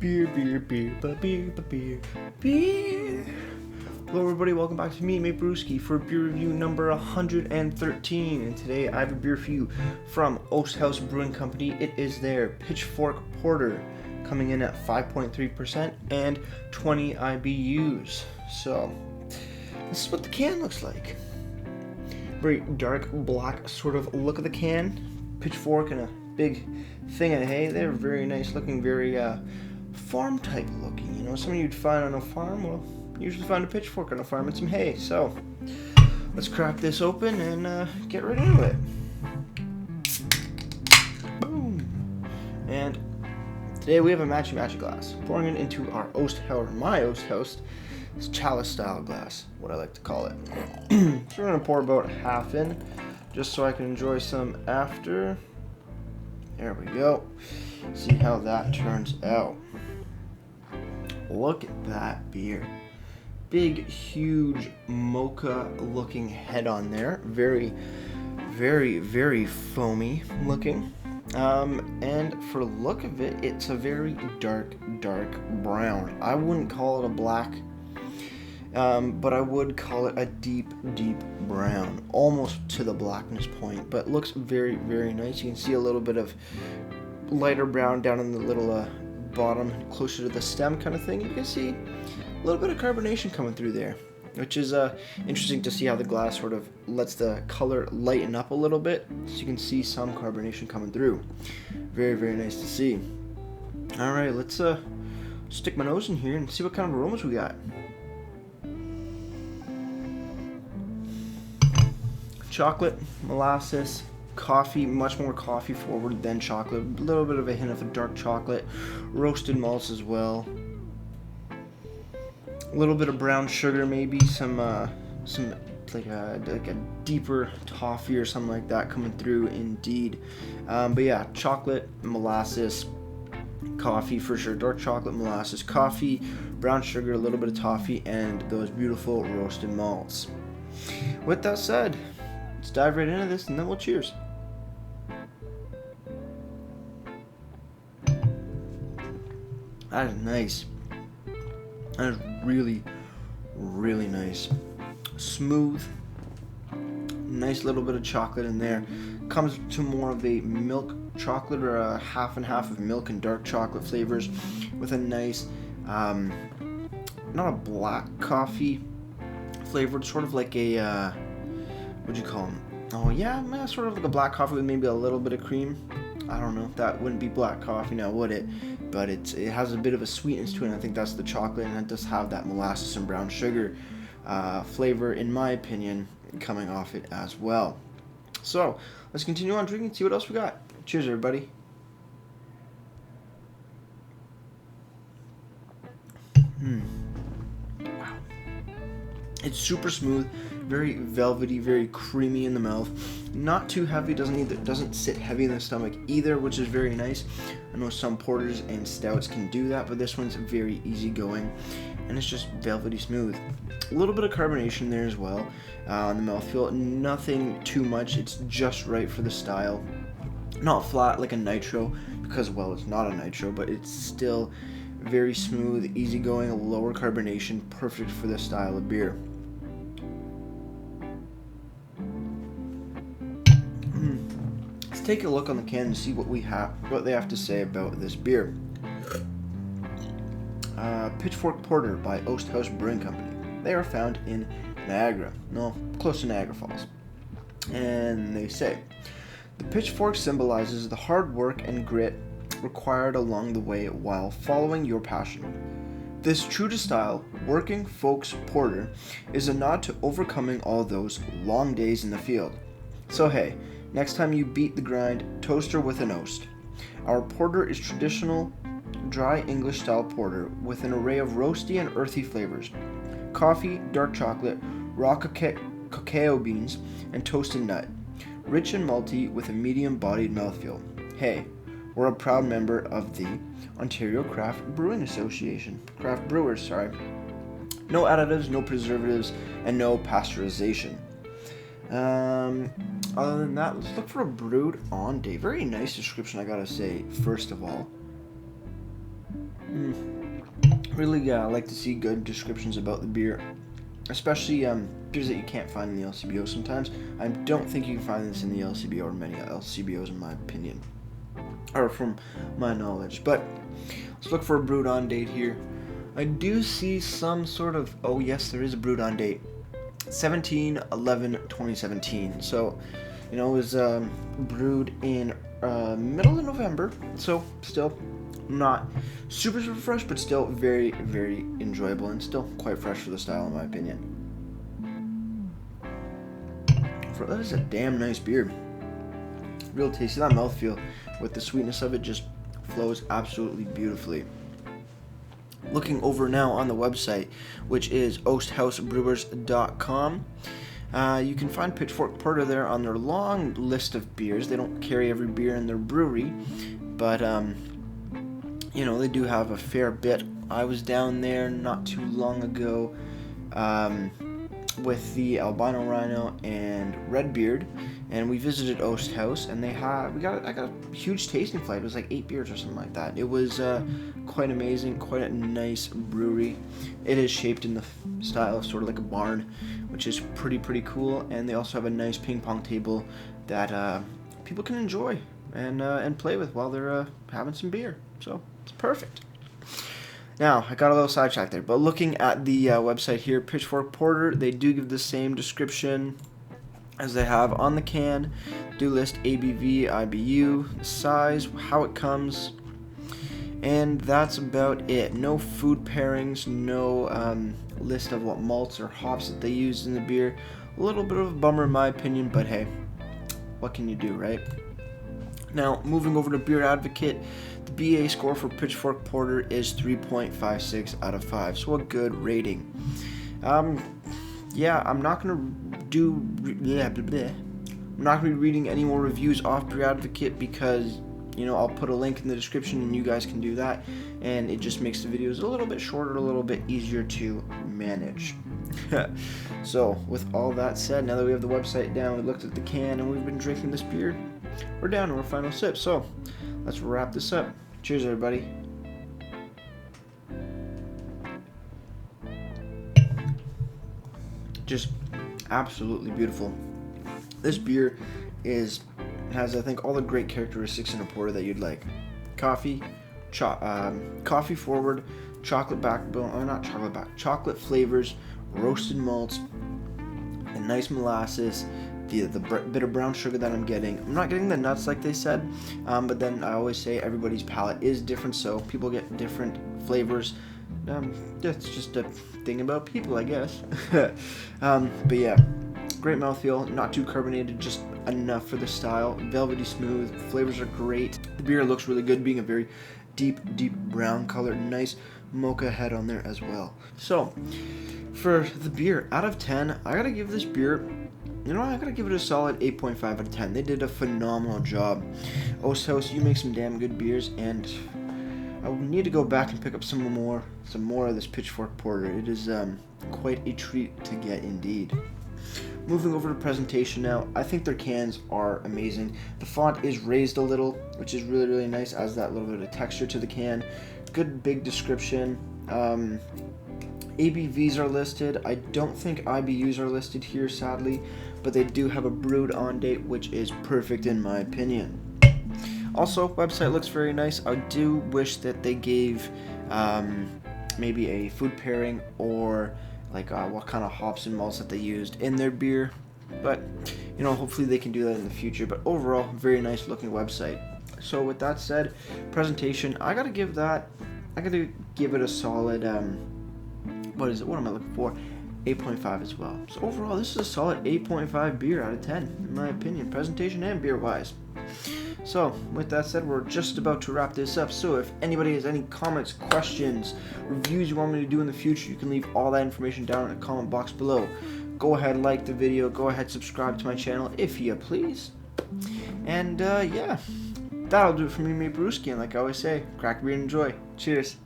Beer, beer, beer, beer, beer, beer. Hello everybody, welcome back to me, Mate Brewski, for beer review number 113. And today I have a beer for you from Oast Brewing Company. It is their Pitchfork Porter, coming in at 5.3% and 20 IBUs. So, this is what the can looks like. Very dark black sort of look of the can. Pitchfork and a big thing of hay there. Very nice looking, very farm type looking. You know, something you'd find on a farm. Well, you usually find a pitchfork on a farm and some hay. So let's crack this open and get right into it. Boom. And today we have a matchy glass. Pouring it into our Oast House, my Oast House. It's chalice style glass, what I like to call it. So we're gonna pour about half in, just so I can enjoy some after. There we go. See how that turns out. Look at that beer. Big, huge mocha looking head on there. Very, very, very foamy looking. And for the look of it, it's a very dark brown. I wouldn't call it a black, but I would call it a deep brown, almost to the blackness point, but looks very, very nice. You can see a little bit of lighter brown down in the little bottom, closer to the stem kind of thing. You can see a little bit of carbonation coming through there, which is interesting to see how the glass sort of lets the color lighten up a little bit, so you can see some carbonation coming through. Very, very nice to see. All right, let's stick my nose in here and see what kind of aromas we got. Chocolate, molasses, coffee, much more coffee forward than chocolate. A little bit of a hint of a dark chocolate, roasted malts as well. A little bit of brown sugar, maybe some like a deeper toffee or something like that coming through indeed. But yeah, chocolate, molasses, coffee for sure. Dark chocolate, molasses, coffee, brown sugar, a little bit of toffee, and those beautiful roasted malts. With that said, let's dive right into this and then we'll cheers. That is nice. That is really, really nice. Smooth. Nice little bit of chocolate in there. Comes to more of a milk chocolate, or a half and half of milk and dark chocolate flavors, with a nice, not a black coffee flavored, sort of like a, what'd you call them? Oh yeah, sort of like a black coffee with maybe a little bit of cream. I don't know, that wouldn't be black coffee now, would it? But it has a bit of a sweetness to it, and I think that's the chocolate, and it does have that molasses and brown sugar flavor, in my opinion, coming off it as well. So let's continue on drinking and see what else we got. Cheers, everybody. Wow. It's super smooth, very velvety, very creamy in the mouth. Not too heavy, doesn't sit heavy in the stomach either, which is very nice. I know some porters and stouts can do that, but this one's very easygoing, and it's just velvety smooth. A little bit of carbonation there as well on the mouthfeel. Nothing too much, it's just right for the style. Not flat like a nitro, because, well, it's not a nitro, but it's still very smooth, easygoing, a lower carbonation, perfect for this style of beer. Let's take a look on the can and see what they have to say about this beer. Pitchfork Porter by Oast Brewing Company. They are found in Niagara, close to Niagara Falls. And they say, the pitchfork symbolizes the hard work and grit required along the way while following your passion. This true to style, working folks porter is a nod to overcoming all those long days in the field. So hey, next time you beat the grind, toast her with an Oast. Our porter is traditional, dry English style porter with an array of roasty and earthy flavors. Coffee, dark chocolate, raw cacao beans, and toasted nut. Rich and malty with a medium-bodied mouthfeel. Hey, we're a proud member of the Ontario Craft Brewing Association. Craft Brewers, sorry. No additives, no preservatives, and no pasteurization. Other than that, let's look for a brewed on day. Very nice description, I gotta say, first of all. Really like to see good descriptions about the beer, especially beers that you can't find in the LCBO sometimes. I don't think you can find this in the LCBO or many LCBOs in my opinion, or from my knowledge. But let's look for a brewed on date here. I do see some sort of, oh yes, there is a brewed on date, 17/11/2017. So, it was brewed in middle of November, so still not super fresh, but still very, very enjoyable and still quite fresh for the style in my opinion. That is a damn nice beer. Real tasty. That mouthfeel with the sweetness of it just flows absolutely beautifully. Looking over now on the website, which is oasthousebrewers.com. You can find Pitchfork Porter there on their long list of beers. They don't carry every beer in their brewery, but they do have a fair bit. I was down there not too long ago with the Albino Rhino and Redbeard, and we visited Oast House, and I got a huge tasting flight. It was like 8 beers or something like that. It was quite amazing, quite a nice brewery. It is shaped in the style of sort of like a barn, which is pretty cool. And they also have a nice ping pong table that people can enjoy and play with while they're having some beer. So it's perfect. Now, I got a little sidetracked there, but looking at the website here, Pitchfork Porter, they do give the same description as they have on the can. Do list ABV, IBU, the size, how it comes, and that's about it. No food pairings, no list of what malts or hops that they use in the beer. A little bit of a bummer in my opinion, but hey, what can you do, right? Now, moving over to Beer Advocate, the BA score for Pitchfork Porter is 3.56 out of 5, so a good rating. Yeah, I'm not gonna be reading any more reviews off Beer Advocate because I'll put a link in the description and you guys can do that, and it just makes the videos a little bit shorter, a little bit easier to manage. So with all that said, now that we have the website down, we looked at the can, and we've been drinking this beer, we're down to our final sip. So let's wrap this up. Cheers, everybody. Just absolutely beautiful. This beer has, I think, all the great characteristics in a porter that you'd like. Coffee forward, chocolate backbone, or not chocolate back, chocolate flavors, roasted malts, and nice molasses. The bit of brown sugar that I'm getting. I'm not getting the nuts like they said, but then I always say everybody's palate is different, so people get different flavors. That's just a thing about people, I guess. But yeah, great mouthfeel, not too carbonated, just enough for the style. Velvety smooth, flavors are great. The beer looks really good, being a very deep brown color. Nice mocha head on there as well. So, for the beer, out of 10, I gotta give this beer, I gotta give it a solid 8.5 out of 10. They did a phenomenal job. Oast House, you make some damn good beers, and I need to go back and pick up some more of this Pitchfork Porter. It is quite a treat to get indeed. Moving over to presentation now, I think their cans are amazing. The font is raised a little, which is really nice, adds that little bit of texture to the can. Good big description. ABVs are listed. I don't think IBUs are listed here, sadly, but they do have a brewed on date, which is perfect in my opinion. Also, website looks very nice. I do wish that they gave maybe a food pairing or like what kind of hops and malts that they used in their beer, but hopefully they can do that in the future. But overall, very nice looking website. So with that said, presentation, I gotta give it a solid what am I looking for? 8.5 as well. So overall, this is a solid 8.5 beer out of 10 in my opinion, presentation and beer wise. So with that said, we're just about to wrap this up. So if anybody has any comments, questions, reviews you want me to do in the future, you can leave all that information down in the comment box below. Go ahead, like the video, go ahead, subscribe to my channel if you please. And yeah, that'll do it for me, mate Brewski, and like I always say, crack a beer and enjoy. Cheers.